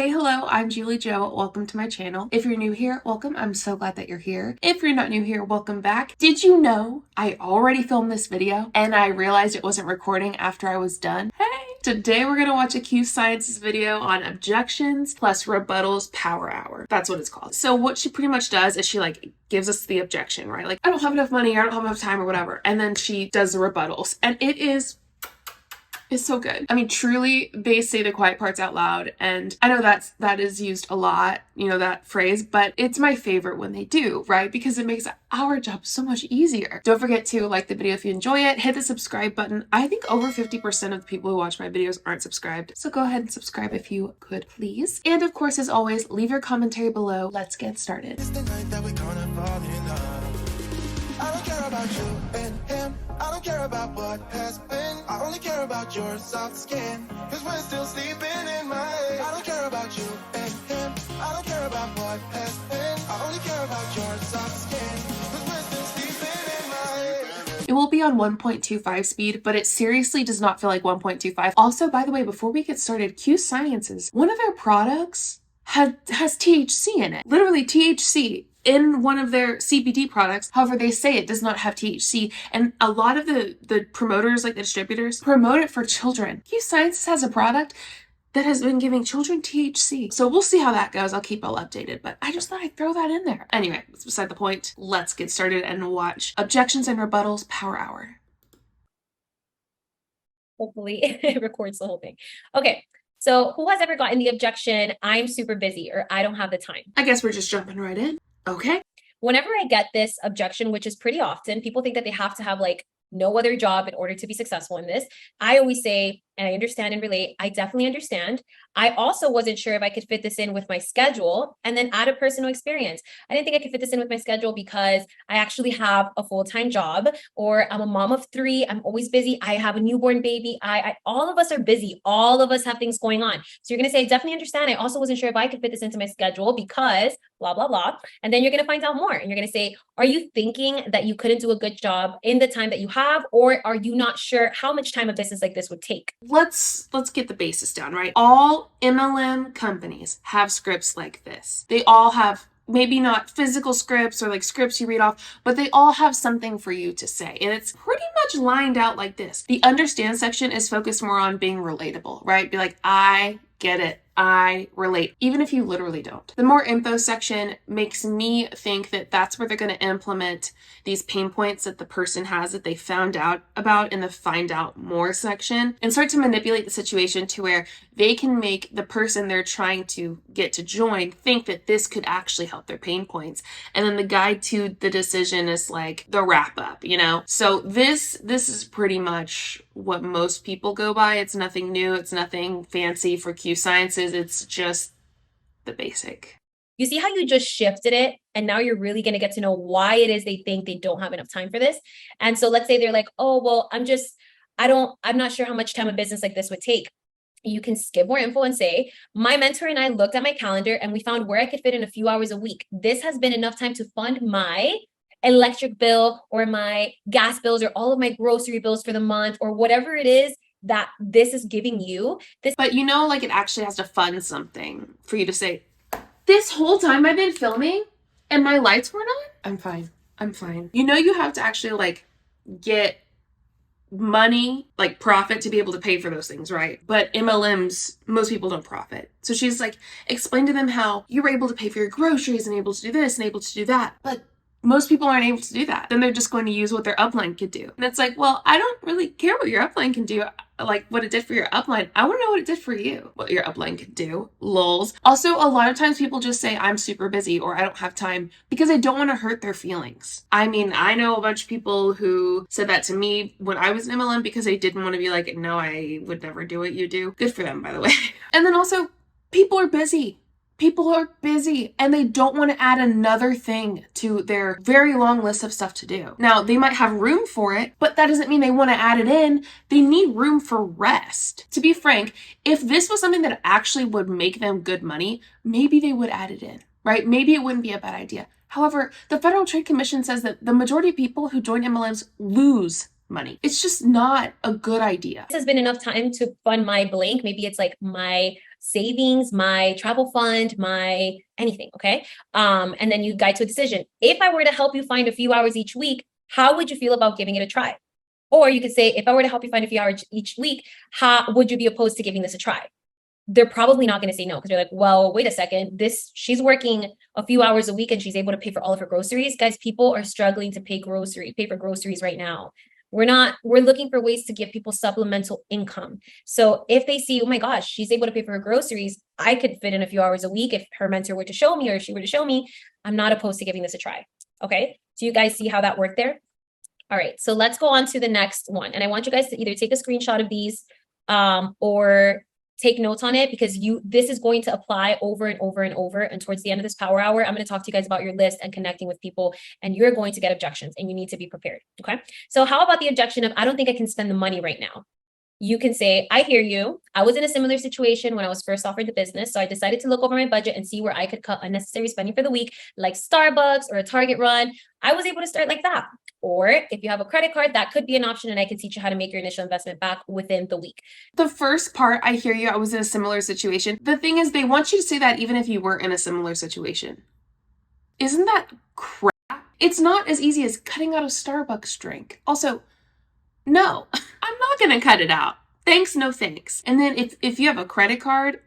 Hey, hello, I'm JulieJo. Welcome to my channel. If you're new here, welcome. I'm so glad that you're here. If you're not new here, welcome back. Did you know I already filmed this video and I realized it wasn't recording after I was done? Hey! Today we're gonna watch a Q Sciences video on objections plus rebuttals power hour. That's what it's called. So what she pretty much does is she gives us the objection, right? Like, I don't have enough money, I don't have enough time or whatever. And then she does the rebuttals. And it's so good. I mean, truly, they say the quiet parts out loud, and I know that is used a lot, you know, that phrase, but it's my favorite when they do, right? Because it makes our job so much easier. Don't forget to like the video if you enjoy it, hit the subscribe button. I think over 50% of the people who watch my videos aren't subscribed, so go ahead and subscribe if you could, please. And of course, as always, leave your commentary below. Let's get started. It's the night that we're gonna fall in love. I don't care about you and him. I don't care about what has been. I only care about your soft skin. Cause we're still sleeping in my head. I don't care about you and him. I don't care about what has been. I only care about your soft skin. Cause we're still sleeping in my head. It will be on 1.25 speed, but it seriously does not feel like 1.25. Also, by the way, before we get started, Q Sciences, one of their products has THC in it. Literally THC in one of their CBD products. However, they say it does not have THC, and a lot of the promoters, like the distributors, promote it for children. Q Sciences has a product that has been giving children THC. So we'll see how that goes. I'll keep all updated, but I just thought I'd throw that in there. Anyway, that's beside the point. Let's get started and watch Objections and Rebuttals Power Hour. Hopefully it records the whole thing. Okay. So who has ever gotten the objection, I'm super busy or I don't have the time? I guess we're just jumping right in. Okay. Whenever I get this objection, which is pretty often, people think that they have to have no other job in order to be successful in this. I always say, and I understand and relate, I definitely understand. I also wasn't sure if I could fit this in with my schedule and then add a personal experience. I didn't think I could fit this in with my schedule because I actually have a full-time job, or I'm a mom of 3. I'm always busy. I have a newborn baby. All of us are busy. All of us have things going on. So you're going to say, I definitely understand. I also wasn't sure if I could fit this into my schedule because blah, blah, blah. And then you're going to find out more and you're going to say, are you thinking that you couldn't do a good job in the time that you have, or are you not sure how much time a business like this would take? Let's get the basis down, right? All MLM companies have scripts like this. They all have maybe not physical scripts or scripts you read off, but they all have something for you to say. And it's pretty much lined out like this. The understand section is focused more on being relatable, right? Be like, I get it. I relate, even if you literally don't. The more info section makes me think that that's where they're going to implement these pain points that the person has that they found out about in the find out more section, and start to manipulate the situation to where they can make the person they're trying to get to join think that this could actually help their pain points. And then the guide to the decision is like the wrap up, you know? So this is pretty much what most people go by. It's nothing new. It's nothing fancy for Q Sciences. It's just the basic. You see how you just shifted it, and now you're really going to get to know why it is they think they don't have enough time for this. And so let's say they're like, oh, well, I'm not sure how much time a business like this would take. You can skip more info and say, my mentor and I looked at my calendar and we found where I could fit in a few hours a week. This has been enough time to fund my electric bill or my gas bills or all of my grocery bills for the month or whatever it is that this is giving you. But you know, it actually has to fund something for you to say, this whole time I've been filming and my lights weren't on? I'm fine. I'm fine. You know, you have to actually get money, profit to be able to pay for those things, right? But MLMs, most people don't profit. So she's explain to them how you're able to pay for your groceries and able to do this and able to do that. But most people aren't able to do that. Then they're just going to use what their upline could do. And it's well, I don't really care what your upline can do. What it did for your upline. I want to know what it did for you. What your upline could do. Lols. Also, a lot of times people just say, I'm super busy or I don't have time because they don't want to hurt their feelings. I mean, I know a bunch of people who said that to me when I was in MLM because they didn't want to be no, I would never do what you do. Good for them, by the way. And then also, people are busy. People are busy and they don't want to add another thing to their very long list of stuff to do. Now, they might have room for it, but that doesn't mean they want to add it in. They need room for rest. To be frank, if this was something that actually would make them good money, maybe they would add it in, right? Maybe it wouldn't be a bad idea. However, the Federal Trade Commission says that the majority of people who join MLMs lose money. It's just not a good idea. This has been enough time to fund my blank. Maybe it's my savings, my travel fund, my anything, okay? And then you guide to a decision. If I were to help you find a few hours each week, how would you feel about giving it a try? Or you could say, if I were to help you find a few hours each week, how would you be opposed to giving this a try? They're probably not going to say no, because they're like, well, wait a second, she's working a few hours a week and she's able to pay for all of her groceries. Guys, people are struggling to pay for groceries right now. We're looking for ways to give people supplemental income. So if they see, oh my gosh, she's able to pay for her groceries, I could fit in a few hours a week. If her mentor were to show me, or if she were to show me, I'm not opposed to giving this a try. Okay. Do you guys see how that worked there? All right. So let's go on to the next one. And I want you guys to either take a screenshot of these or take notes on it, because this is going to apply over and over and over. And towards the end of this power hour, I'm going to talk to you guys about your list and connecting with people, and you're going to get objections and you need to be prepared. Okay. So how about the objection of, I don't think I can spend the money right now? You can say, I hear you. I was in a similar situation when I was first offered the business. So I decided to look over my budget and see where I could cut unnecessary spending for the week, like Starbucks or a Target run. I was able to start like that. Or if you have a credit card, that could be an option, and I can teach you how to make your initial investment back within the week. The first part, I hear you. I was in a similar situation. The thing is, they want you to say that even if you were in a similar situation. Isn't that crap? It's not as easy as cutting out a Starbucks drink. Also, no, I'm not going to cut it out. Thanks, no thanks. And then if you have a credit card,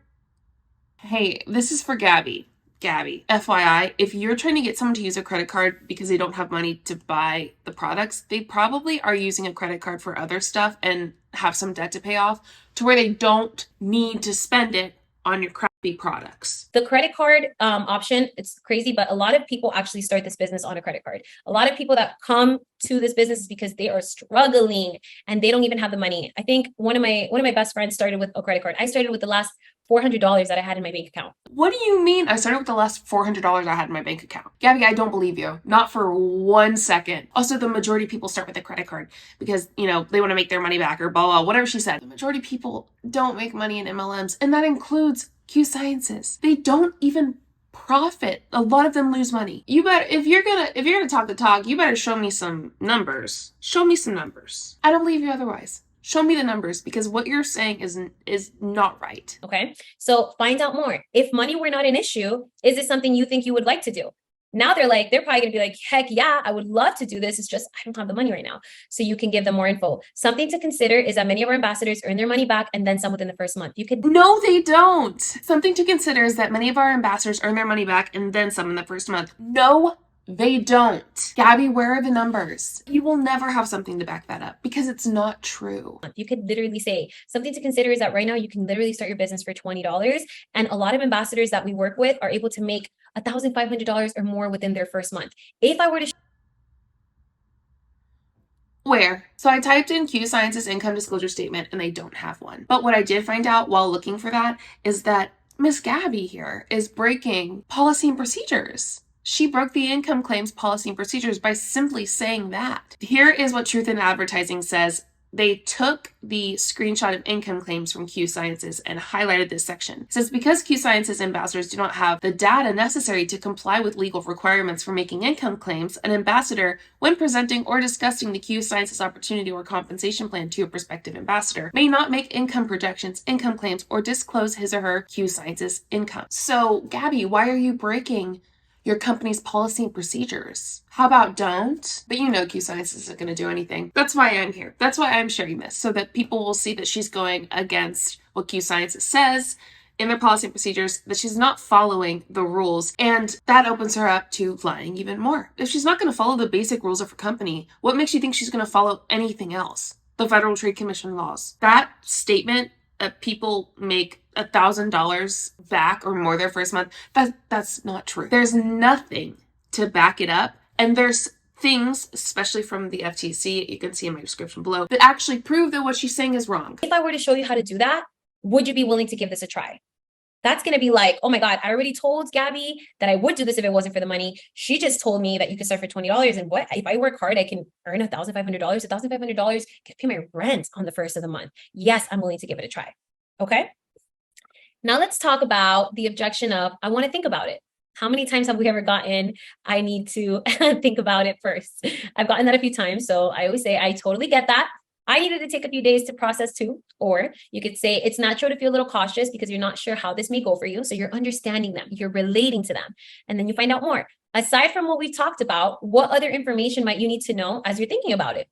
hey, this is for Gabby, FYI, if you're trying to get someone to use a credit card because they don't have money to buy the products, they probably are using a credit card for other stuff and have some debt to pay off, to where they don't need to spend it on your crappy products. The credit card option, it's crazy, but a lot of people actually start this business on a credit card. A lot of people that come to this business is because they are struggling and they don't even have the money. I think one of my best friends started with a credit card. I started with the last $400 that I had in my bank account. What do you mean? I started with the last $400 I had in my bank account. Gabby, I don't believe you. Not for 1 second. Also, the majority of people start with a credit card because, they want to make their money back, or blah, blah, whatever she said. The majority of people don't make money in MLMs, and that includes Q Sciences. They don't even profit. A lot of them lose money. You better, if you're gonna talk the talk, you better show me some numbers. Show me some numbers. I don't believe you otherwise. Show me the numbers, because what you're saying is not right. Okay. So find out more. If money were not an issue, is this something you think you would like to do? Now they're probably going to be like, heck yeah, I would love to do this. It's just, I don't have the money right now. So you can give them more info. Something to consider is that many of our ambassadors earn their money back and then some within the first month. No, they don't. Something to consider is that many of our ambassadors earn their money back and then some in the first month. No, they don't. Gabby, where are the numbers? You will never have something to back that up, because it's not true. You could literally say, something to consider is that right now you can literally start your business for $20. And a lot of ambassadors that we work with are able to make $1,500 or more within their first month. If I were to Where? So I typed in Q Sciences income disclosure statement and they don't have one. But what I did find out while looking for that is that Miss Gabby here is breaking policy and procedures. She broke the income claims policy and procedures by simply saying that. Here is what Truth in Advertising says. They took the screenshot of income claims from Q Sciences and highlighted this section. It says, because Q Sciences ambassadors do not have the data necessary to comply with legal requirements for making income claims, an ambassador, when presenting or discussing the Q Sciences opportunity or compensation plan to a prospective ambassador, may not make income projections, income claims, or disclose his or her Q Sciences income. So, Gabby, why are you breaking your company's policy and procedures? How about don't? But Q Science isn't going to do anything. That's why I'm here. That's why I'm sharing this, so that people will see that she's going against what Q Science says in their policy and procedures, that she's not following the rules, and that opens her up to lying even more. If she's not going to follow the basic rules of her company, what makes you think she's going to follow anything else? The Federal Trade Commission laws. That statement that people make $1,000 back or more their first month, that's not true. There's nothing to back it up. And there's things, especially from the FTC, you can see in my description below, that actually prove that what she's saying is wrong. If I were to show you how to do that, would you be willing to give this a try? That's going to be like, oh my God, I already told Gabby that I would do this if it wasn't for the money. She just told me that you can start for $20. And what if I work hard, I can earn $1,500. $1,500 can pay my rent on the first of the month. Yes, I'm willing to give it a try. Okay. Now let's talk about the objection of, I want to think about it. How many times have we ever gotten, I need to think about it first? I've gotten that a few times. So I always say, I totally get that. I needed to take a few days to process too. Or you could say it's natural to feel a little cautious because you're not sure how this may go for you. So you're understanding them, you're relating to them, and then you find out more. Aside from what we talked about, what other information might you need to know as you're thinking about it?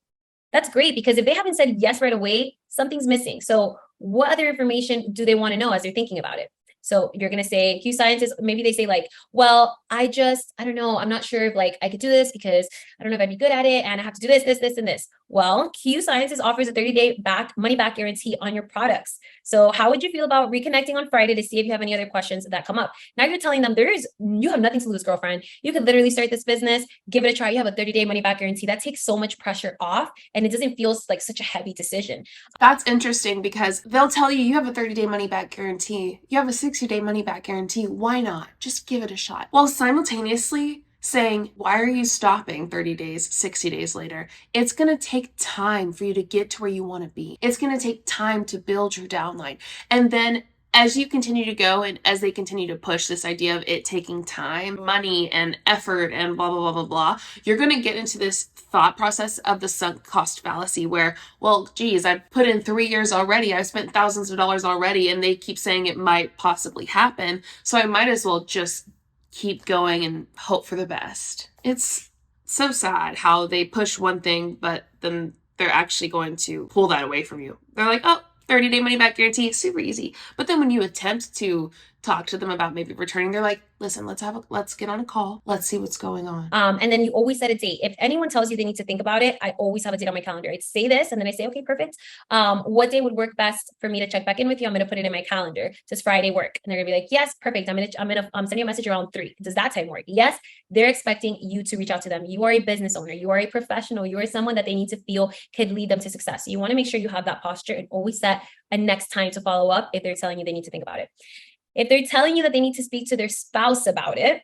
That's great, because if they haven't said yes right away, something's missing. So what other information do they want to know as they're thinking about it? So you're going to say, Q scientists, maybe they say like, well, I don't know. I'm not sure if like I could do this because I don't know if I'd be good at it. And I have to do this, and this. Well, Q scientists offers a 30-day money back guarantee on your products. So how would you feel about reconnecting on Friday to see if you have any other questions that come up? Now you're telling them you have nothing to lose, girlfriend. You could literally start this business, give it a try. You have a 30-day money back guarantee. That takes so much pressure off, and it doesn't feel like such a heavy decision. That's interesting because they'll tell you have a 30-day money back guarantee. You have a 60-day money back guarantee. Why not? Just give it a shot. While simultaneously saying, why are you stopping 30 days, 60 days later? It's going to take time for you to get to where you want to be. It's going to take time to build your downline. And then as you continue to go and as they continue to push this idea of it taking time, money, and effort, and blah, blah, blah, blah, blah, you're going to get into this thought process of the sunk cost fallacy where, well, geez, I've put in 3 years already. I've spent thousands of dollars already, and they keep saying it might possibly happen. So I might as well just keep going and hope for the best. It's so sad how they push one thing, but then they're actually going to pull that away from you. They're like, oh, 30-day money back guarantee, super easy. But then when you attempt to talk to them about maybe returning, they're like, listen, let's get on a call. Let's see what's going on. And then you always set a date. If anyone tells you they need to think about it, I always have a date on my calendar. I'd say this, and then I say, okay, perfect. What day would work best for me to check back in with you? I'm going to put it in my calendar. Does Friday work? And they're gonna be like, yes, perfect. I'm gonna send you a message around 3. Does that time work? Yes. They're expecting you to reach out to them. You are a business owner. You are a professional. You are someone that they need to feel could lead them to success. So you want to make sure you have that posture and always set a next time to follow up if they're telling you they need to think about it. If they're telling you that they need to speak to their spouse about it,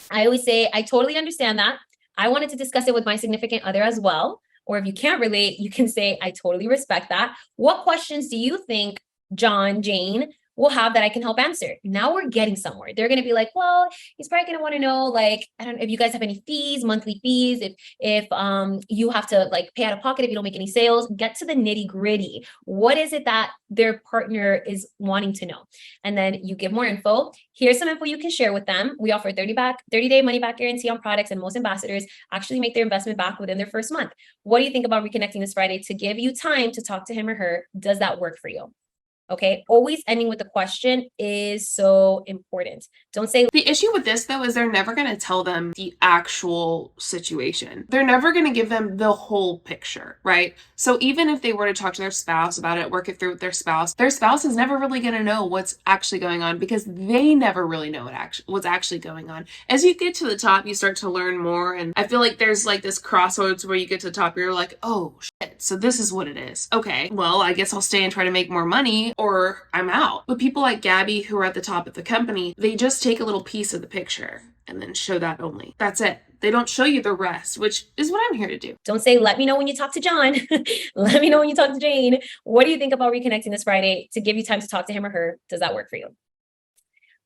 I always say, I totally understand that. I wanted to discuss it with my significant other as well. Or if you can't relate, you can say, I totally respect that. What questions do you think John, Jane will have that I can help answer? Now we're getting somewhere. They're going to be like, well, he's probably going to want to know, like, I don't know if you guys have any fees, monthly fees, if you have to like pay out of pocket if you don't make any sales. Get to the nitty gritty. What is it that their partner is wanting to know? And then you give more info. Here's some info you can share with them. We offer 30-day money back guarantee on products, and most ambassadors actually make their investment back within their first month. What do you think about reconnecting this Friday to give you time to talk to him or her? Does that work for you? Okay. Always ending with the question is so important. Don't say. The issue with this though is they're never going to tell them the actual situation. They're never going to give them the whole picture, right? So even if they were to talk to their spouse about it, work it through with their spouse is never really going to know what's actually going on because they never really know what's actually going on. As you get to the top, you start to learn more. And I feel like there's like this crossroads where you get to the top, you're like, oh shit, so this is what it is. Okay, well, I guess I'll stay and try to make more money, or I'm out. But people like Gabby who are at the top of the company, they just take a little piece of the picture and then show that only. That's it. They don't show you the rest, which is what I'm here to do. Don't say, let me know when you talk to John. Let me know when you talk to Jane. What do you think about reconnecting this Friday to give you time to talk to him or her? Does that work for you?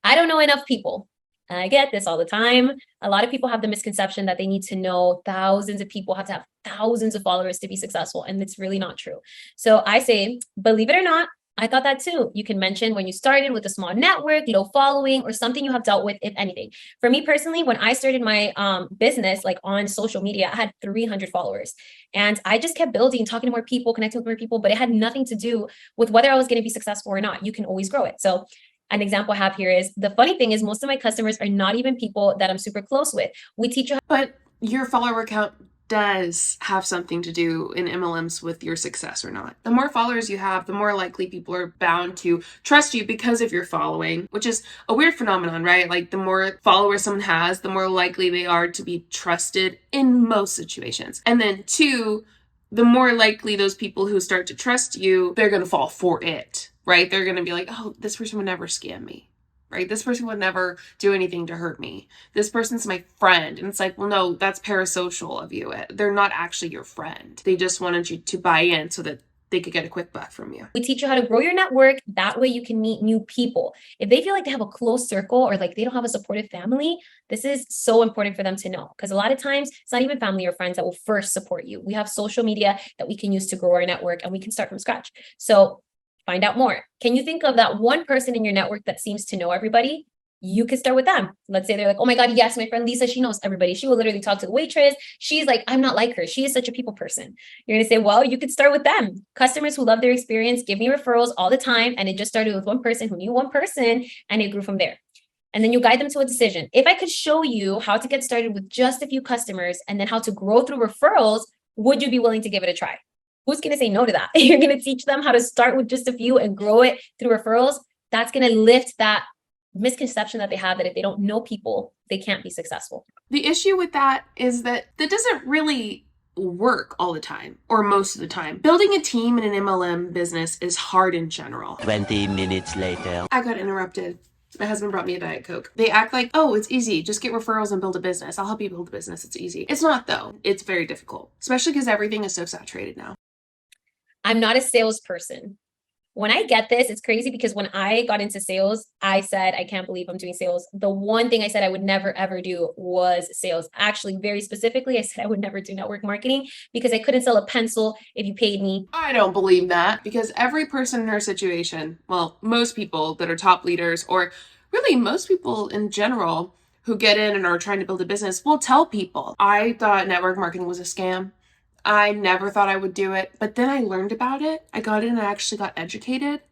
I don't know enough people. I get this all the time. A lot of people have the misconception that they need to know thousands of people, have to have thousands of followers to be successful. And it's really not true. So I say, believe it or not, I thought that too. You can mention when you started with a small network, low following, or something you have dealt with, if anything. For me personally, when I started my business, like on social media, I had 300 followers. And I just kept building, talking to more people, connecting with more people, but it had nothing to do with whether I was going to be successful or not. You can always grow it. So an example I have here is, the funny thing is most of my customers are not even people that I'm super close with. We teach you. But your follower count does have something to do in MLMs with your success or not. The more followers you have, the more likely people are bound to trust you because of your following, which is a weird phenomenon, right? Like the more followers someone has, the more likely they are to be trusted in most situations. And then 2, the more likely those people who start to trust you, they're going to fall for it, right? They're going to be like, oh, this person would never scam me. Right? This person would never do anything to hurt me. This person's my friend. And it's like, well, no, that's parasocial of you. They're not actually your friend. They just wanted you to buy in so that they could get a quick buck from you. We teach you how to grow your network. That way you can meet new people. If they feel like they have a close circle or like they don't have a supportive family, this is so important for them to know, because a lot of times it's not even family or friends that will first support you. We have social media that we can use to grow our network, and we can start from scratch. So find out more. Can you think of that one person in your network that seems to know everybody? You could start with them. Let's say they're like, oh my God, yes, my friend Lisa, she knows everybody. She will literally talk to the waitress. She's like, I'm not like her. She is such a people person. You're going to say, well, you could start with them. Customers who love their experience give me referrals all the time. And it just started with one person who knew one person, and it grew from there. And then you guide them to a decision. If I could show you how to get started with just a few customers and then how to grow through referrals, would you be willing to give it a try? Who's going to say no to that? You're going to teach them how to start with just a few and grow it through referrals. That's going to lift that misconception that they have that if they don't know people, they can't be successful. The issue with that is that doesn't really work all the time, or most of the time. Building a team in an MLM business is hard in general. 20 minutes later. I got interrupted. My husband brought me a Diet Coke. They act like, oh, it's easy. Just get referrals and build a business. I'll help you build a business. It's easy. It's not, though. It's very difficult, especially because everything is so saturated now. I'm not a salesperson. When I get this, it's crazy because when I got into sales, I said, I can't believe I'm doing sales. The one thing I said I would never, ever do was sales. Actually, very specifically, I said I would never do network marketing because I couldn't sell a pencil if you paid me. I don't believe that, because every person in our situation, well, most people that are top leaders, or really most people in general who get in and are trying to build a business, will tell people. I thought network marketing was a scam. I never thought I would do it, but then I learned about it. I got in and I actually got educated,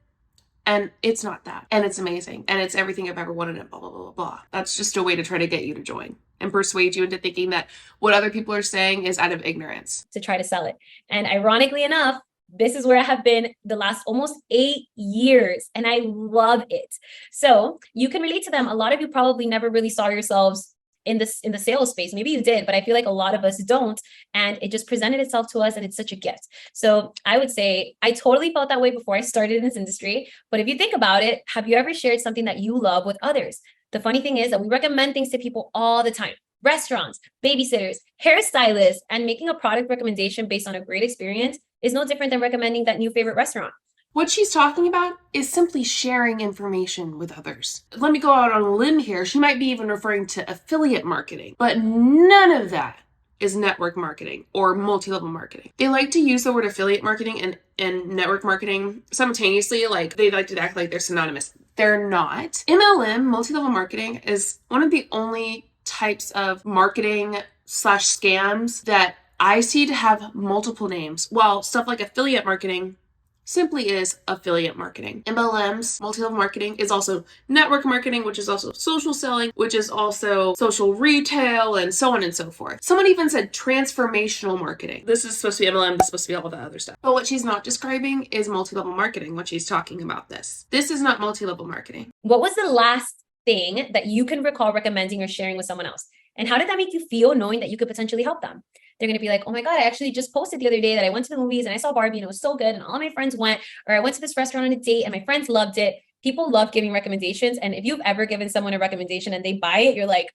and it's not that. And it's amazing. And it's everything I've ever wanted, and blah, blah, blah, blah, blah. That's just a way to try to get you to join and persuade you into thinking that what other people are saying is out of ignorance. To try to sell it. And ironically enough, this is where I have been the last almost 8 years, and I love it. So you can relate to them. A lot of you probably never really saw yourselves in the sales space. Maybe you did, but I feel like a lot of us don't. And it just presented itself to us, and it's such a gift. So I would say I totally felt that way before I started in this industry. But if you think about it, have you ever shared something that you love with others? The funny thing is that we recommend things to people all the time. Restaurants, babysitters, hairstylists, and making a product recommendation based on a great experience is no different than recommending that new favorite restaurant. What she's talking about is simply sharing information with others. Let me go out on a limb here. She might be even referring to affiliate marketing, but none of that is network marketing or multi-level marketing. They like to use the word affiliate marketing and network marketing simultaneously. Like, they like to act like they're synonymous. They're not. MLM, multi-level marketing, is one of the only types of marketing / scams that I see to have multiple names. While stuff like affiliate marketing simply is affiliate marketing. MLMs, multi-level marketing, is also network marketing, which is also social selling, which is also social retail, and so on and so forth. Someone even said transformational marketing. This is supposed to be MLM, this is supposed to be all the other stuff. But what she's not describing is multi-level marketing when she's talking about this. This is not multi-level marketing. What was the last thing that you can recall recommending or sharing with someone else? And how did that make you feel knowing that you could potentially help them? They're going to be like, oh my God, I actually just posted the other day that I went to the movies and I saw Barbie and it was so good. And all my friends went, or I went to this restaurant on a date and my friends loved it. People love giving recommendations. And if you've ever given someone a recommendation and they buy it, you're like,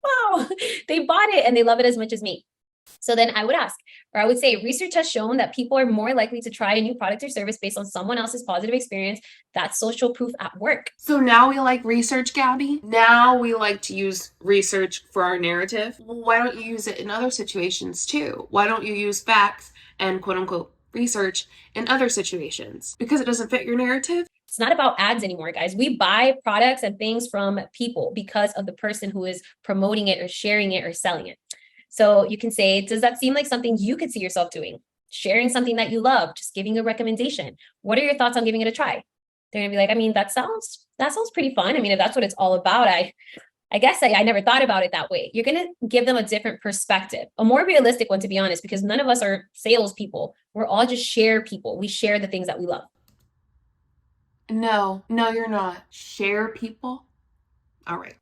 wow, they bought it and they love it as much as me. So then I would ask, or I would say, research has shown that people are more likely to try a new product or service based on someone else's positive experience. That's social proof at work. So now we like research, Gabby. Now we like to use research for our narrative. Well, why don't you use it in other situations too? Why don't you use facts and quote unquote research in other situations? Because it doesn't fit your narrative? It's not about ads anymore, guys. We buy products and things from people because of the person who is promoting it or sharing it or selling it. So you can say, does that seem like something you could see yourself doing? Sharing something that you love, just giving a recommendation. What are your thoughts on giving it a try? They're gonna be like, I mean, that sounds pretty fun. I mean, if that's what it's all about, I guess I never thought about it that way. You're gonna give them a different perspective, a more realistic one, to be honest, because none of us are salespeople. We're all just share people. We share the things that we love. No, you're not. Share people? All right.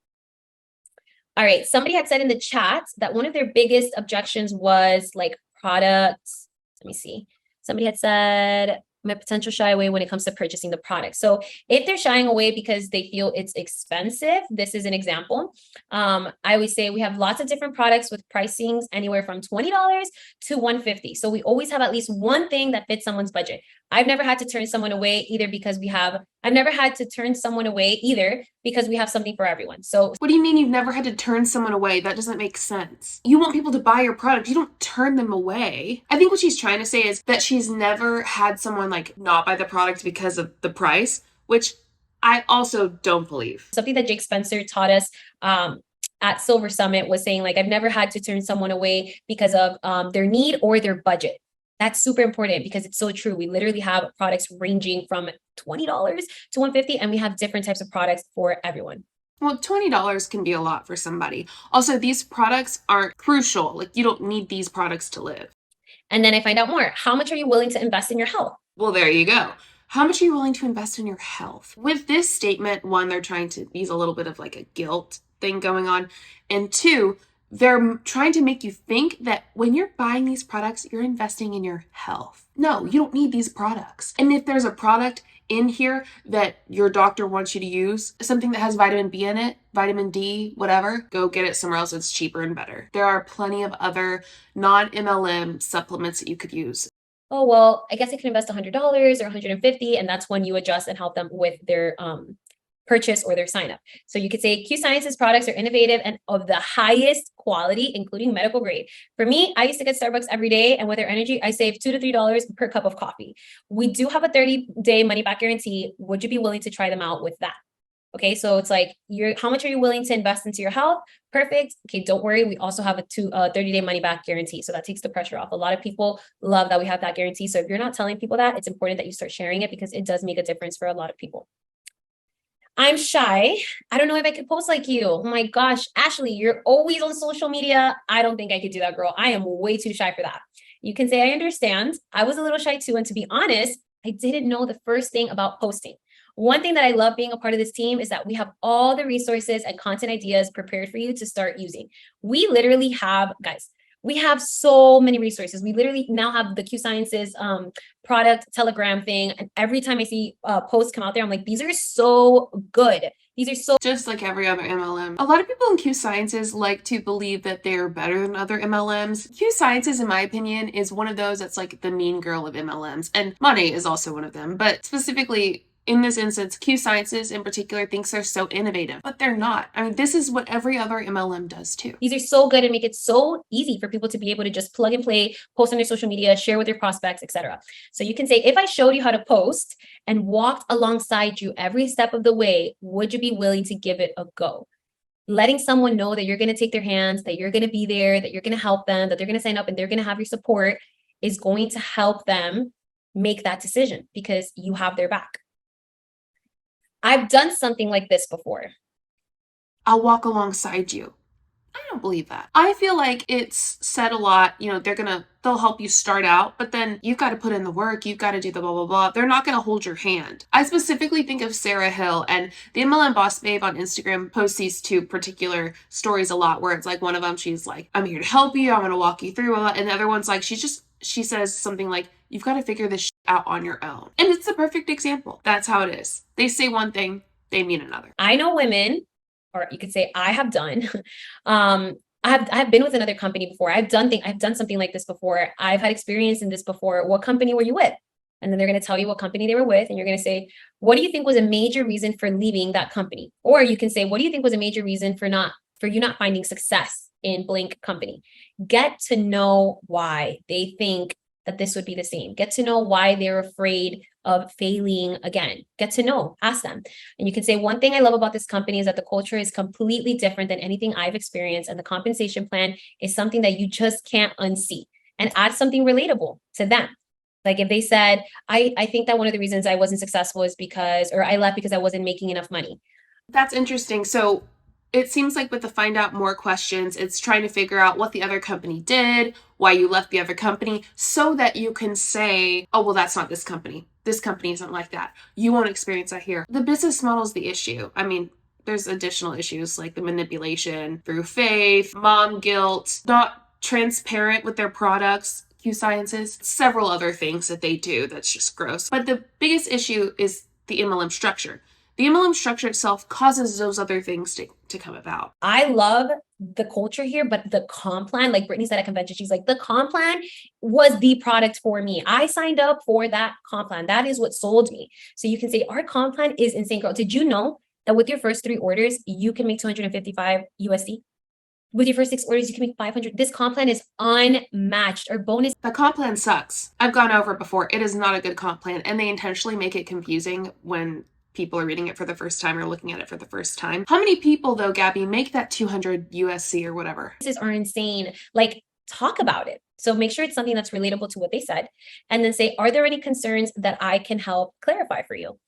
All right. Somebody had said in the chat that one of their biggest objections was like products. Let me see. Somebody had said might potential shy away when it comes to purchasing the product. So if they're shying away because they feel it's expensive, this is an example. I always say we have lots of different products with pricings anywhere from $20 to $150. So we always have at least one thing that fits someone's budget. I've never had to turn someone away either because I've never had to turn someone away either because we have something for everyone. So what do you mean you've never had to turn someone away? That doesn't make sense. You want people to buy your product. You don't turn them away. I think what she's trying to say is that she's never had someone like not buy the product because of the price, which I also don't believe. Something that Jake Spencer taught us at Silver Summit was saying, like, I've never had to turn someone away because of their need or their budget. That's super important because it's so true. We literally have products ranging from $20 to $150, and we have different types of products for everyone. Well, $20 can be a lot for somebody. Also, these products aren't crucial. Like, you don't need these products to live. And then I find out more. How much are you willing to invest in your health? Well, there you go. How much are you willing to invest in your health? With this statement, one, they're trying to use a little bit of like a guilt thing going on. And two, they're trying to make you think that when you're buying these products, you're investing in your health. No, you don't need these products. And if there's a product in here that your doctor wants you to use, something that has vitamin B in it, vitamin D, whatever, go get it somewhere else. It's cheaper and better. There are plenty of other non-MLM supplements that you could use. Oh, well, I guess I can invest $100 or $150, and that's when you adjust and help them with their purchase or their sign up. So you could say Q Science's products are innovative and of the highest quality, including medical grade. For me, I used to get Starbucks every day, and with their energy, I save $2 to $3 per cup of coffee. We do have a 30-day money back guarantee. Would you be willing to try them out with that? Okay, so it's like, how much are you willing to invest into your health? Perfect. Okay, don't worry. We also have a 30-day money back guarantee. So that takes the pressure off. A lot of people love that we have that guarantee. So if you're not telling people that, it's important that you start sharing it because it does make a difference for a lot of people. I'm shy. I don't know if I could post like you. Oh my gosh, Ashley, you're always on social media. I don't think I could do that, girl. I am way too shy for that. You can say, I understand. I was a little shy too. And to be honest, I didn't know the first thing about posting. One thing that I love being a part of this team is that we have all the resources and content ideas prepared for you to start using. We literally have, guys, we have so many resources. We literally now have the Q Sciences product Telegram thing. And every time I see posts come out there, I'm like, these are so good. These are so just like every other MLM. A lot of people in Q Sciences like to believe that they're better than other MLMs. Q Sciences, in my opinion, is one of those that's like the mean girl of MLMs. And Monat is also one of them. But specifically, in this instance, Q Sciences in particular thinks they're so innovative, but they're not. I mean, this is what every other MLM does too. These are so good and make it so easy for people to be able to just plug and play, post on their social media, share with their prospects, etc. So you can say, if I showed you how to post and walked alongside you every step of the way, would you be willing to give it a go? Letting someone know that you're going to take their hands, that you're going to be there, that you're going to help them, that they're going to sign up and they're going to have your support is going to help them make that decision because you have their back. I've done something like this before. I'll walk alongside you. I don't believe that. I feel like it's said a lot, you know, they'll help you start out, but then you've got to put in the work. You've got to do the blah, blah, blah. They're not going to hold your hand. I specifically think of Sarah Hill, and the MLM Boss Babe on Instagram posts these two particular stories a lot where it's like one of them, she's like, I'm here to help you. I'm going to walk you through. And the other one's like, she says something like, you've got to figure this out on your own. And it's the perfect example. That's how it is. They say one thing, they mean another. I know women, or you could say I have done. I've been with another company before. I've done something like this before. I've had experience in this before. What company were you with? And then they're going to tell you what company they were with. And you're going to say, what do you think was a major reason for leaving that company? Or you can say, what do you think was a major reason for you not finding success in blank company? Get to know why they think that this would be the same. Get to know why they're afraid of failing again. Get to know, ask them. And you can say, one thing I love about this company is that the culture is completely different than anything I've experienced. And the compensation plan is something that you just can't unsee, and add something relatable to them. Like if they said, I think that one of the reasons I wasn't successful is or I left because I wasn't making enough money. That's interesting. So it seems like with the find out more questions, it's trying to figure out what the other company did, why you left the other company, so that you can say, oh, well, that's not this company. This company isn't like that. You won't experience that here. The business model is the issue. I mean, there's additional issues like the manipulation through faith, mom guilt, not transparent with their products. Q Sciences. Several other things that they do that's just gross. But the biggest issue is the MLM structure. The MLM structure itself causes those other things to come about. I love the culture here, but the comp plan, like Brittany said at convention, she's like, the comp plan was the product for me. I signed up for that comp plan. That is what sold me. So you can say our comp plan is insane, girl. Did you know that with your first 3 orders, you can make 255 USD? With your first 6 orders, you can make 500. This comp plan is unmatched. Our bonus. The comp plan sucks. I've gone over it before. It is not a good comp plan, and they intentionally make it confusing when people are reading it for the first time or looking at it for the first time. How many people, though, Gabby, make that 200 USC or whatever? Are insane. Like, talk about it. So make sure it's something that's relatable to what they said. And then say, are there any concerns that I can help clarify for you?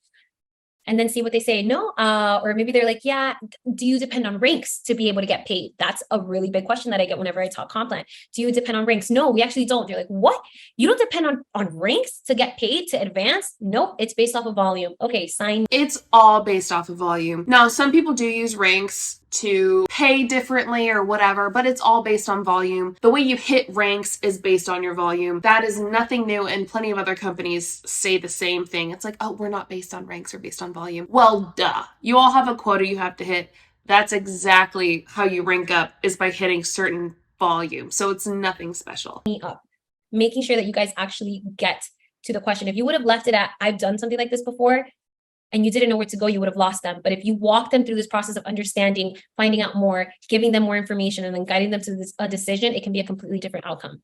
And then see what they say. No, or maybe they're like, yeah, do you depend on ranks to be able to get paid? That's a really big question that I get whenever I talk comp plan. Do you depend on ranks? No, we actually don't. You're like, what? You don't depend on ranks to get paid, to advance? Nope, it's based off of volume. Okay, sign. It's all based off of volume. Now, some people do use ranks to pay differently or whatever, but it's all based on volume. The way you hit ranks is based on your volume. That is nothing new, and plenty of other companies say the same thing. It's like, oh, we're not based on ranks, we're based on volume. Well, duh. You all have a quota you have to hit. That's exactly how you rank up, is by hitting certain volume. So it's nothing special. Making sure that you guys actually get to the question. If you would have left it at, I've done something like this before, and you didn't know where to go, you would have lost them. But if you walk them through this process of understanding, finding out more, giving them more information, and then guiding them to a decision, it can be a completely different outcome.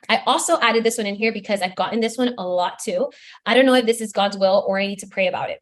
I also added this one in here because I've gotten this one a lot too. I don't know if this is God's will or I need to pray about it.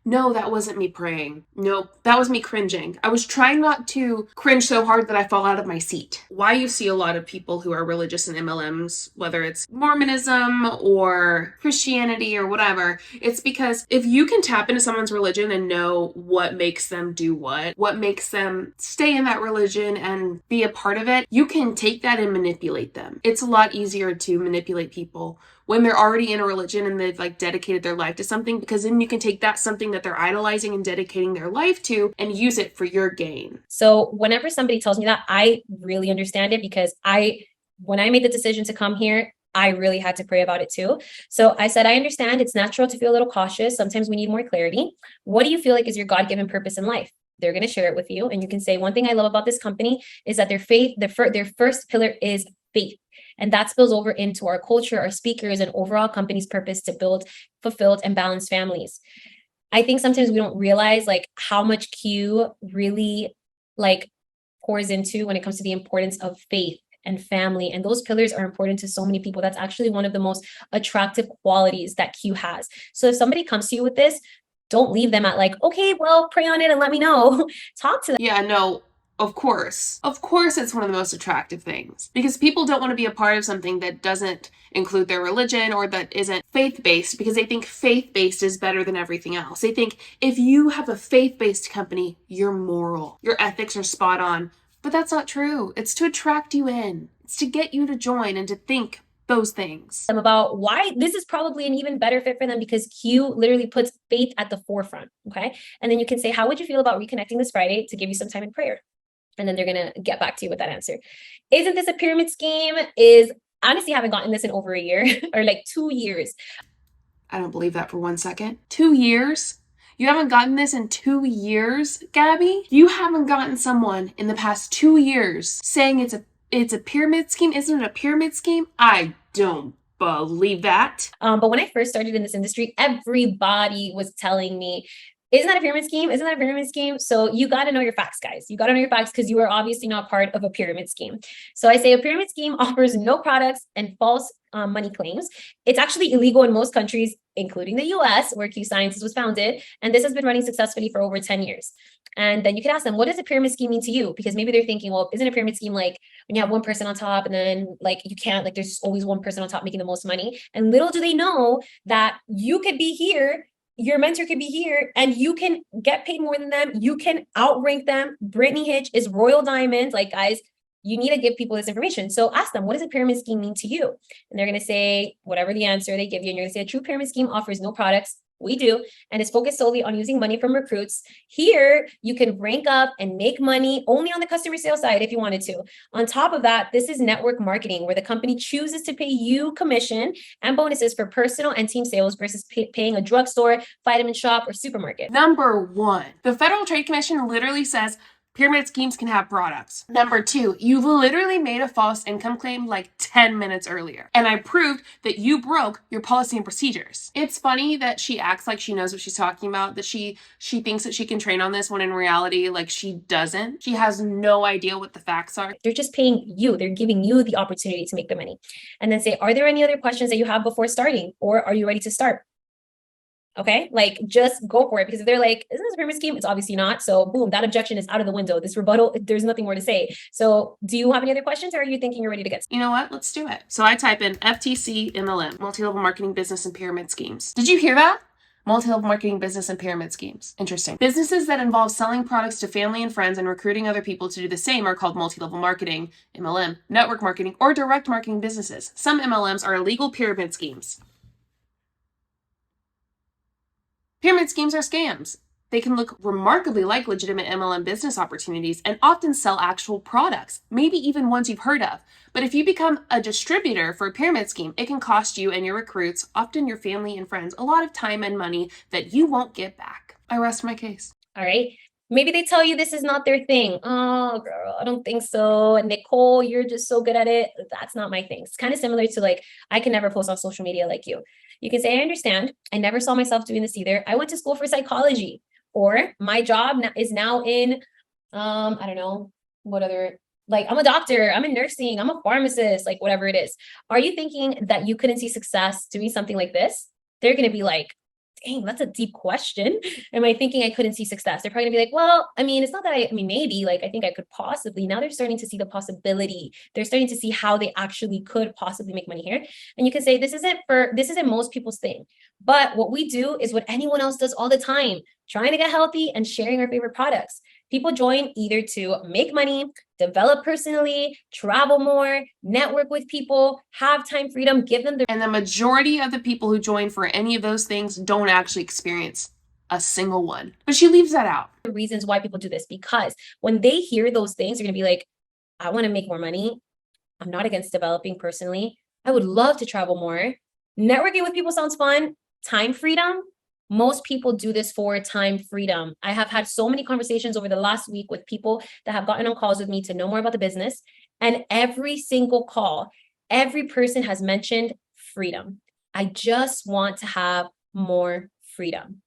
No, that wasn't me praying. Nope, that was me cringing. I was trying not to cringe so hard that I fall out of my seat. Why you see a lot of people who are religious in MLMs, whether it's Mormonism or Christianity or whatever, it's because if you can tap into someone's religion and know what makes them do what makes them stay in that religion and be a part of it, you can take that and manipulate them. It's a lot easier to manipulate people when they're already in a religion and they've like dedicated their life to something, because then you can take that something that they're idolizing and dedicating their life to and use it for your gain. So whenever somebody tells me that, I really understand it, because when I made the decision to come here, I really had to pray about it too. So I said, I understand it's natural to feel a little cautious. Sometimes we need more clarity. What do you feel like is your God-given purpose in life? They're going to share it with you. And you can say, one thing I love about this company is that their faith, their first pillar is faith. And that spills over into our culture, our speakers, and overall company's purpose to build fulfilled and balanced families. I think sometimes we don't realize like how much Q really like pours into when it comes to the importance of faith and family. And those pillars are important to so many people. That's actually one of the most attractive qualities that Q has. So if somebody comes to you with this, don't leave them at like, okay, well, pray on it and let me know. Talk to them. Yeah, no. Of course, it's one of the most attractive things, because people don't want to be a part of something that doesn't include their religion or that isn't faith-based, because they think faith-based is better than everything else. They think if you have a faith-based company, you're moral, your ethics are spot on, but that's not true. It's to attract you in. It's to get you to join and to think those things. About why this is probably an even better fit for them, because Q literally puts faith at the forefront. Okay. And then you can say, how would you feel about reconnecting this Friday to give you some time in prayer? And then they're going to get back to you with that answer. Isn't this a pyramid scheme? Honestly, I haven't gotten this in over a year or like 2 years. I don't believe that for 1 second. 2 years? You haven't gotten this in 2 years, Gabby? You haven't gotten someone in the past 2 years saying it's a pyramid scheme? Isn't it a pyramid scheme? I don't believe that. But when I first started in this industry, everybody was telling me, isn't that a pyramid scheme? Isn't that a pyramid scheme? So you got to know your facts, guys. You got to know your facts, because you are obviously not part of a pyramid scheme. So I say a pyramid scheme offers no products and false money claims. It's actually illegal in most countries, including the US, where Q Sciences was founded. And this has been running successfully for over 10 years. And then you can ask them, what does a pyramid scheme mean to you? Because maybe they're thinking, well, isn't a pyramid scheme like when you have one person on top and then like you can't, like there's always one person on top making the most money. And little do they know that you could be here, your mentor could be here, and you can get paid more than them. You can outrank them. Brittany Hitch is Royal Diamond. Like, guys, you need to give people this information. So ask them, what does a pyramid scheme mean to you? And they're going to say whatever the answer they give you. And you're going to say a true pyramid scheme offers no products We do. And it's focused solely on using money from recruits. Here, you can rank up and make money only on the customer sales side if you wanted to. On top of that, this is network marketing where the company chooses to pay you commission and bonuses for personal and team sales versus paying a drugstore, vitamin shop, or supermarket. Number 1, the Federal Trade Commission literally says pyramid schemes can have products. Number 2, you've literally made a false income claim like 10 minutes earlier, and I proved that you broke your policy and procedures. It's funny that she acts like she knows what she's talking about, that she thinks that she can train on this when in reality, like, she doesn't. She has no idea what the facts are. They're just paying you. They're giving you the opportunity to make the money. And then say, are there any other questions that you have before starting? Or are you ready to start? Okay, like just go for it, because if they're like, isn't this a pyramid scheme? It's obviously not. So boom, that objection is out of the window. This rebuttal, there's nothing more to say. So do you have any other questions, or are you thinking you're ready to get started? You know what? Let's do it. So I type in FTC MLM, multi-level marketing business and pyramid schemes. Did you hear that? Multi-level marketing business and pyramid schemes. Interesting. Businesses that involve selling products to family and friends and recruiting other people to do the same are called multi-level marketing, MLM, network marketing, or direct marketing businesses. Some MLMs are illegal pyramid schemes. Pyramid schemes are scams. They can look remarkably like legitimate MLM business opportunities and often sell actual products, maybe even ones you've heard of. But if you become a distributor for a pyramid scheme, it can cost you and your recruits, often your family and friends, a lot of time and money that you won't get back. I rest my case. All right. Maybe they tell you this is not their thing. Oh, girl, I don't think so. And Nicole, you're just so good at it. That's not my thing. It's kind of similar to like, I can never post on social media like you. You can say, I understand. I never saw myself doing this either. I went to school for psychology, or my job is now in, I don't know, what other, like, I'm a doctor, I'm in nursing, I'm a pharmacist, like whatever it is. Are you thinking that you couldn't see success doing something like this? They're going to be like, dang, that's a deep question. Am I thinking I couldn't see success? They're probably gonna be like, well, I mean, it's not that I mean, maybe, like, I think I could possibly. Now they're starting to see the possibility. They're starting to see how they actually could possibly make money here. And you can say, this isn't most people's thing. But what we do is what anyone else does all the time, trying to get healthy and sharing our favorite products. People join either to make money, develop personally, travel more, network with people, have time freedom, give them the... And the majority of the people who join for any of those things don't actually experience a single one. But she leaves that out. Reasons why people do this, because when they hear those things, they're going to be like, I want to make more money. I'm not against developing personally. I would love to travel more. Networking with people sounds fun. Time freedom. Most people do this for time freedom. I have had so many conversations over the last week with people that have gotten on calls with me to know more about the business. And every single call, every person has mentioned freedom. I just want to have more freedom.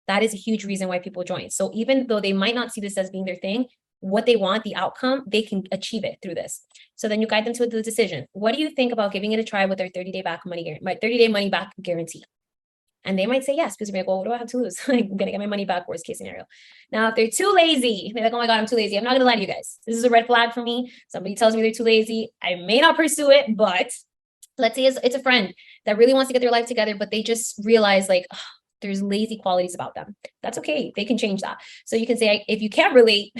That is a huge reason why people join. So even though they might not see this as being their thing, what they want, the outcome, they can achieve it through this. So then you guide them to the decision. What do you think about giving it a try with our 30-day money back guarantee? And they might say yes, because they're like, well, what do I have to lose? Like, I'm gonna get my money back, worst case scenario. Now, if they're too lazy, they're like, oh my God, I'm too lazy. I'm not gonna lie to you guys. This is a red flag for me. Somebody tells me they're too lazy. I may not pursue it, but let's say it's a friend that really wants to get their life together, but they just realize like, oh, there's lazy qualities about them. That's okay. They can change that. So you can say, if you can't relate,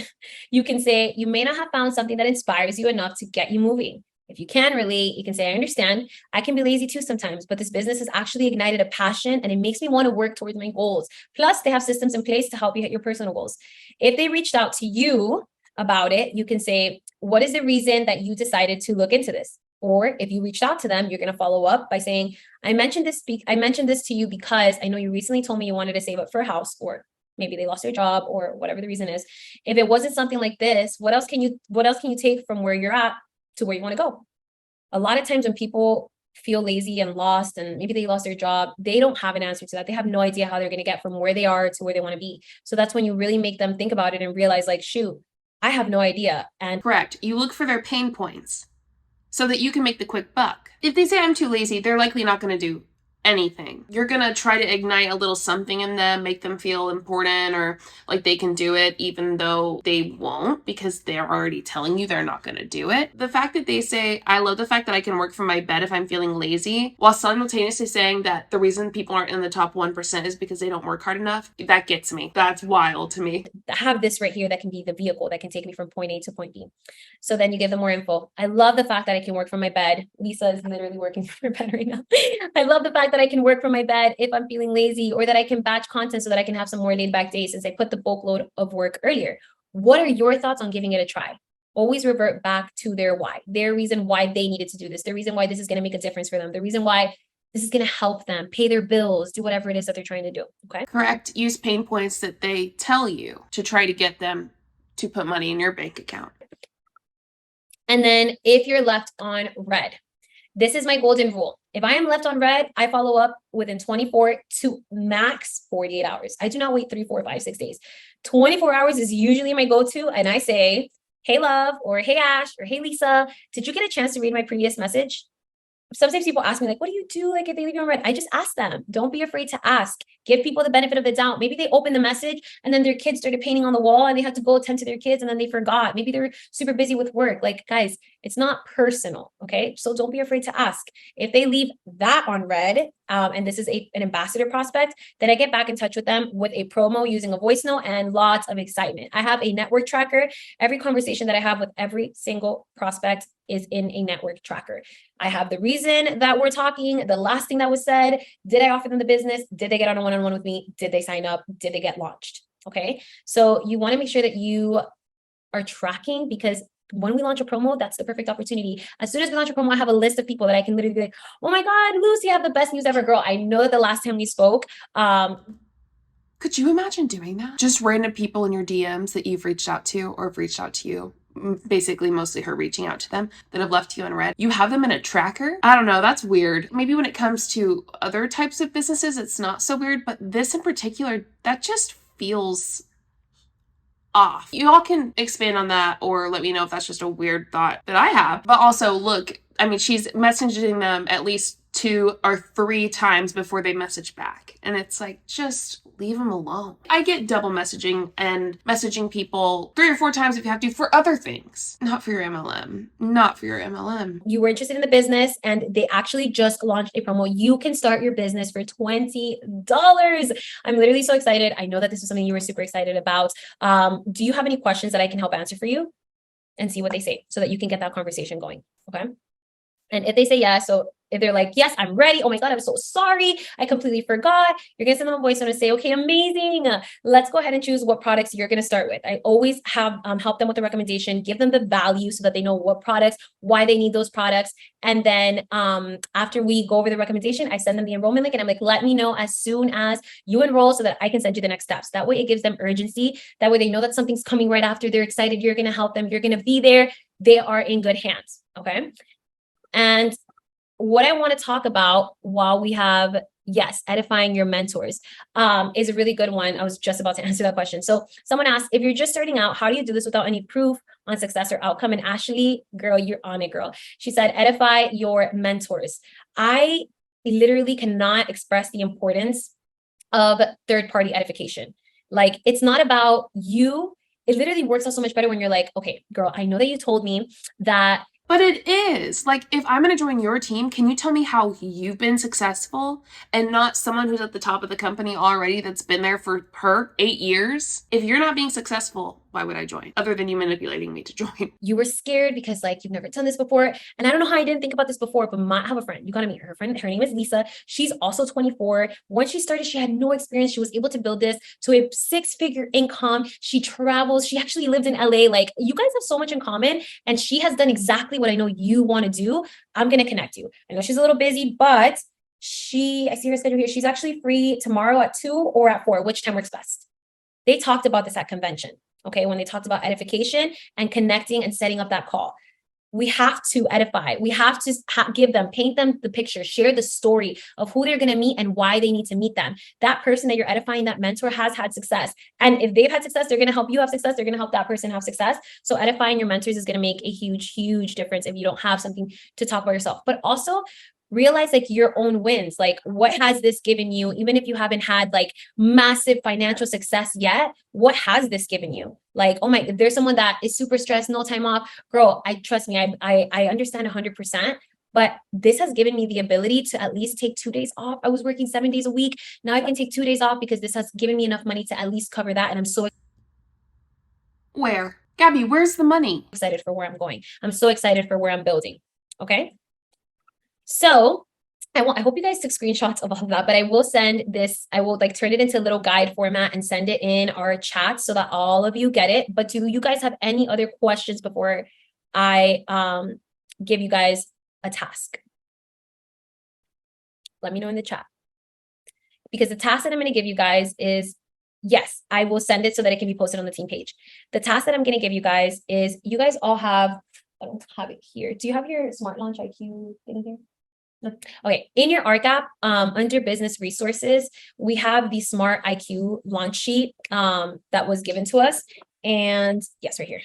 you can say, you may not have found something that inspires you enough to get you moving. If you can relate, you can say, I understand. I can be lazy too sometimes, but this business has actually ignited a passion and it makes me want to work towards my goals. Plus, they have systems in place to help you hit your personal goals. If they reached out to you about it, you can say, what is the reason that you decided to look into this? Or if you reached out to them, you're going to follow up by saying, I mentioned this to you because I know you recently told me you wanted to save up for a house, or maybe they lost their job, or whatever the reason is. If it wasn't something like this, what else can you take from where you're at to where you want to go? A lot of times when people feel lazy and lost, and maybe they lost their job, they don't have an answer to that. They have no idea how they're going to get from where they are to where they want to be. So that's when you really make them think about it and realize like, shoot, I have no idea. And correct. You look for their pain points so that you can make the quick buck. If they say I'm too lazy, they're likely not going to do anything. You're going to try to ignite a little something in them, make them feel important or like they can do it, even though they won't, because they're already telling you they're not going to do it. The fact that they say, I love the fact that I can work from my bed if I'm feeling lazy, while simultaneously saying that the reason people aren't in the top 1% is because they don't work hard enough, that gets me. That's wild to me. I have this right here that can be the vehicle that can take me from point A to point B. So then you give them more info. I love the fact that I can work from my bed. Lisa is literally working from her bed right now. I love the fact that I can work from my bed if I'm feeling lazy, or that I can batch content so that I can have some more laid back days since I put the bulk load of work earlier. What are your thoughts on giving it a try? Always revert back to their why, their reason why they needed to do this, the reason why this is going to make a difference for them, the reason why this is going to help them pay their bills, do whatever it is that they're trying to do. Okay. Correct. Use pain points that they tell you to try to get them to put money in your bank account. And then if you're left on red, this is my golden rule. If I am left on red, I follow up within 24 to max 48 hours. I do not wait 3, 4, 5, 6 days. 24 hours is usually my go-to. And I say, hey, love, or hey, Ash, or hey, Lisa, did you get a chance to read my previous message? Sometimes people ask me, like, what do you do? Like, if they leave you on red, I just ask them. Don't be afraid to ask. Give people the benefit of the doubt. Maybe they opened the message and then their kids started painting on the wall and they had to go attend to their kids and then they forgot. Maybe they're super busy with work. Like, guys, it's not personal. Okay. So don't be afraid to ask. If they leave that on red, and this is an ambassador prospect, then I get back in touch with them with a promo using a voice note and lots of excitement. I have a network tracker. Every conversation that I have with every single prospect is in a network tracker. I have the reason that we're talking, the last thing that was said. Did I offer them the business? Did they get on a one-on-one with me? Did they sign up? Did they get launched? Okay. So you want to make sure that you are tracking, because when we launch a promo, that's the perfect opportunity. As soon as we launch a promo, I have a list of people that I can literally be like, oh my God, Lucy, you have the best news ever, girl. I know that the last time we spoke, could you imagine doing that? Just random people in your DMs that you've reached out to or have reached out to you. Basically mostly her reaching out to them, that have left you on red. You have them in a tracker. I don't know. That's weird. Maybe when it comes to other types of businesses, it's not so weird, but this in particular, that just feels off. You all can expand on that or let me know if that's just a weird thought that I have. But also, look, I mean, she's messaging them at least 2 or 3 times before they message back. And it's like, just leave them alone. I get double messaging and messaging people 3 or 4 times if you have to for other things. Not for your MLM. Not for your MLM. You were interested in the business and they actually just launched a promo. You can start your business for $20. I'm literally so excited. I know that this is something you were super excited about. Do you have any questions that I can help answer for you? And see what they say so that you can get that conversation going. Okay. And if they say yes, so if they're like, yes, I'm ready. Oh my God, I'm so sorry. I completely forgot. You're going to send them a voice note and say, okay, amazing. Let's go ahead and choose what products you're going to start with. I always have help them with the recommendation, give them the value so that they know what products, why they need those products. And then after we go over the recommendation, I send them the enrollment link and I'm like, let me know as soon as you enroll so that I can send you the next steps. That way it gives them urgency. That way they know that something's coming right after. They're excited. You're going to help them. You're going to be there. They are in good hands. Okay. And what I want to talk about while we have, yes, edifying your mentors is a really good one. I was just about to answer that question. So someone asked, if you're just starting out, how do you do this without any proof on success or outcome? And Ashley, girl, you're on it, girl. She said, edify your mentors. I literally cannot express the importance of third-party edification. Like, it's not about you. It literally works out so much better when you're like, okay, girl, I know that you told me that. But it is. Like, if I'm going to join your team, can you tell me how you've been successful and not someone who's at the top of the company already that's been there for 8 years? If you're not being successful, why would I join? Other than you manipulating me to join. You were scared because like you've never done this before. And I don't know how I didn't think about this before, but I have a friend. You got to meet her. Her name is Lisa. She's also 24. Once she started, she had no experience. She was able to build this to a 6-figure income. She travels. She actually lived in LA. Like, you guys have so much in common. And she has done exactly what I know you want to do. I'm going to connect you. I know she's a little busy, but I see her schedule here. She's actually free tomorrow at 2 or at 4. Which time works best? They talked about this at convention. Okay, when they talked about edification and connecting and setting up that call. We have to edify. We have to give them, paint them the picture, share the story of who they're going to meet and why they need to meet them. That person that you're edifying, that mentor, has had success. And if they've had success, they're going to help you have success. They're going to help that person have success. So edifying your mentors is going to make a huge, huge difference if you don't have something to talk about yourself. But also realize like your own wins. Like, what has this given you? Even if you haven't had like massive financial success yet, what has this given you? Like, oh my, if there's someone that is super stressed, no time off, girl, trust me, I understand 100%, but this has given me the ability to at least take 2 days off. I was working 7 days a week. Now I can take 2 days off because this has given me enough money to at least cover that. And I'm so Where? Gabby, where's the money? excited for where I'm going. I'm so excited for where I'm building. Okay. So I hope you guys took screenshots of all of that, but I will send this, I will like turn it into a little guide format and send it in our chat so that all of you get it. But do you guys have any other questions before I give you guys a task? Let me know in the chat. Because the task that I'm going to give you guys is, yes, I will send it so that it can be posted on the team page. The task that I'm going to give you guys is, you guys all have, I don't have it here. Do you have your Smart Launch IQ thing here? No. Okay, in your ARC app, under business resources, we have the Smart IQ launch sheet that was given to us. And yes, right here.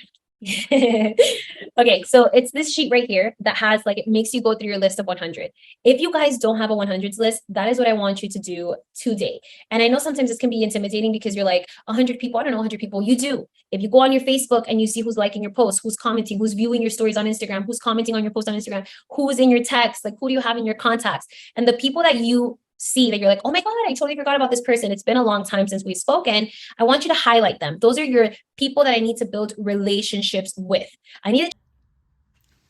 Okay, so it's this sheet right here that has like, it makes you go through your list of 100. If you guys don't have a 100s list, that is what I want you to do today. And I know sometimes this can be intimidating because you're like 100 people, I don't know 100 people. You do. If you go on your Facebook and you see who's liking your posts, who's commenting, who's viewing your stories on Instagram, who's commenting on your post on Instagram, who's in your text, like who do you have in your contacts? And the people that you see that you're like, oh my God, I totally forgot about this person. It's been a long time since we've spoken. I want you to highlight them. Those are your people that I need to build relationships with. I need to.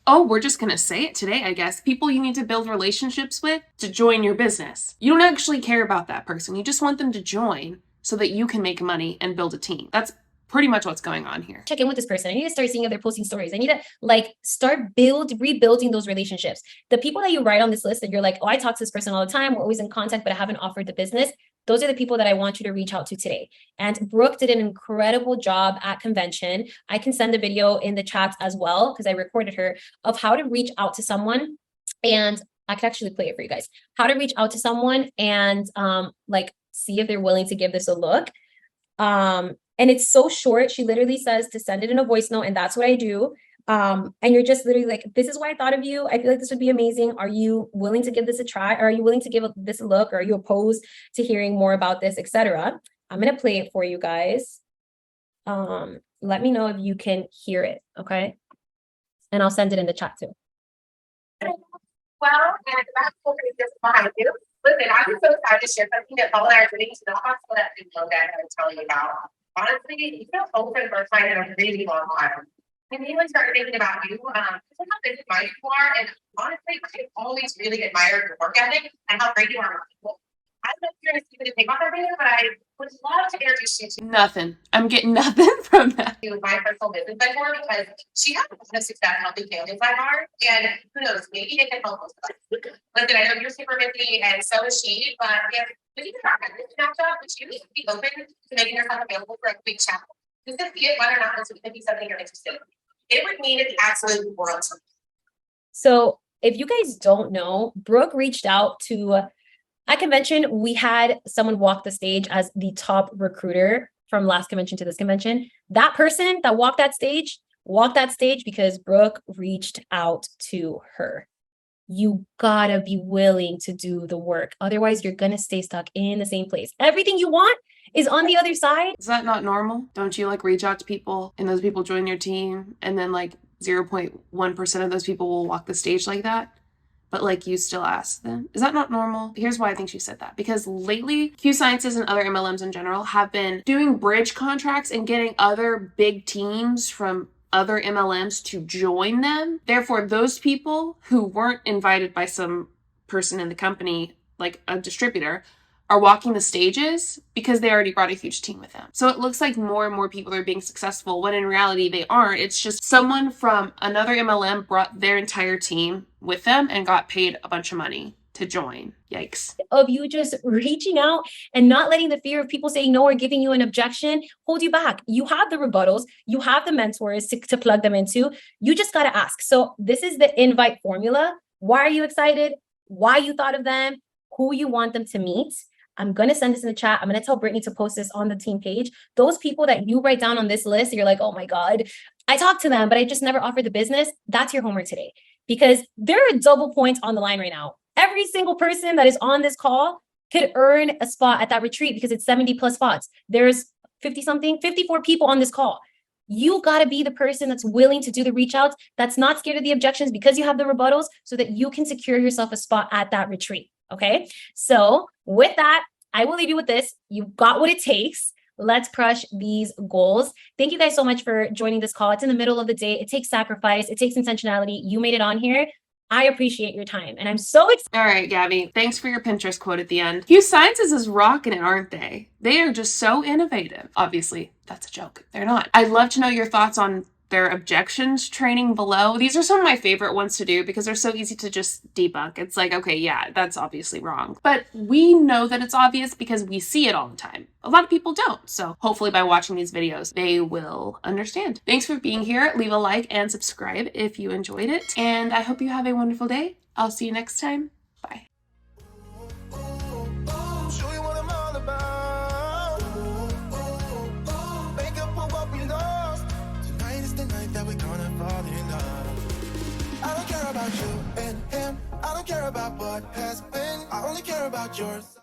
Oh, we're just going to say it today, I guess. People you need to build relationships with to join your business. You don't actually care about that person. You just want them to join so that you can make money and build a team. That's pretty much what's going on here. Check in with this person. I need to start seeing if they're posting stories. I need to like start rebuilding those relationships. The people that you write on this list that you're like, oh, I talk to this person all the time. We're always in contact, but I haven't offered the business. Those are the people that I want you to reach out to today. And Brooke did an incredible job at convention. I can send a video in the chat as well, because I recorded her, of how to reach out to someone. And I could actually play it for you guys. How to reach out to someone and like see if they're willing to give this a look. And it's so short. She literally says to send it in a voice note, and that's what I do. And you're just literally like, this is why I thought of you. I feel like this would be amazing. Are you willing to give this a try? Or are you willing to give this a look? Or are you opposed to hearing more about this, etc.? I'm going to play it for you guys. Let me know if you can hear it, okay? And I'll send it in the chat too. Well, and that's what we just behind you. Listen, I'm so excited to share something that Paul and I are doing to the hospital that we know that I'm telling you about. Honestly, you feel hope for the first time in a really long time. And we really started thinking about you, how busy minded you are, and honestly, I've always really admired your work ethic and how great you are with people. I don't know if you're going to see the take off everything, but I would love to introduce you to Nothing. I'm getting nothing from that. my personal business mentor, because she has a lot of success helping families like ours, and who knows, maybe they can help us. Listen, I know you're super busy, and so is she, but if you can talk about this matchup, would you be open to making yourself available for a quick chat just to see if whether or not this would be something you're interested in? It would mean the absolute world to me. So if you guys don't know, Brooke reached out to, at convention, we had someone walk the stage as the top recruiter from last convention to this convention. That person that walked that stage because Brooke reached out to her. You gotta be willing to do the work. Otherwise, you're gonna stay stuck in the same place. Everything you want is on the other side. Is that not normal? Don't you like reach out to people and those people join your team and then like 0.1% of those people will walk the stage like that? But like you still ask them. Is that not normal? Here's why I think she said that. Because lately, Q Sciences and other MLMs in general have been doing bridge contracts and getting other big teams from other MLMs to join them. Therefore, those people who weren't invited by some person in the company, like a distributor, are walking the stages because they already brought a huge team with them. So it looks like more and more people are being successful when in reality they aren't. It's just someone from another MLM brought their entire team with them and got paid a bunch of money to join. Yikes. Of you just reaching out and not letting the fear of people saying no or giving you an objection hold you back. You have the rebuttals, you have the mentors to plug them into. You just got to ask. So this is the invite formula. Why are you excited? Why you thought of them? Who you want them to meet? I'm going to send this in the chat. I'm going to tell Brittany to post this on the team page. Those people that you write down on this list, you're like, oh my God, I talked to them, but I just never offered the business. That's your homework today, because there are double points on the line right now. Every single person that is on this call could earn a spot at that retreat because it's 70 plus spots. There's 54 people on this call. You got to be the person that's willing to do the reach outs, that's not scared of the objections because you have the rebuttals, so that you can secure yourself a spot at that retreat. Okay. So with that, I will leave you with this. You've got what it takes. Let's crush these goals. Thank you guys so much for joining this call. It's in the middle of the day. It takes sacrifice. It takes intentionality. You made it on here. I appreciate your time and I'm so excited. All right, Gabby, thanks for your Pinterest quote at the end. Hughes Sciences is rocking it, aren't they? They are just so innovative. Obviously, that's a joke. They're not. I'd love to know your thoughts on their objections training below. These are some of my favorite ones to do because they're so easy to just debunk. It's like, okay, yeah, that's obviously wrong. But we know that it's obvious because we see it all the time. A lot of people don't. So hopefully by watching these videos, they will understand. Thanks for being here. Leave a like and subscribe if you enjoyed it. And I hope you have a wonderful day. I'll see you next time. Bye. Show you what I'm all about. Make up for what we lost. Tonight is the night that we're gonna fall in love. I don't care about you and him. I don't care about what has been. I only care about yours.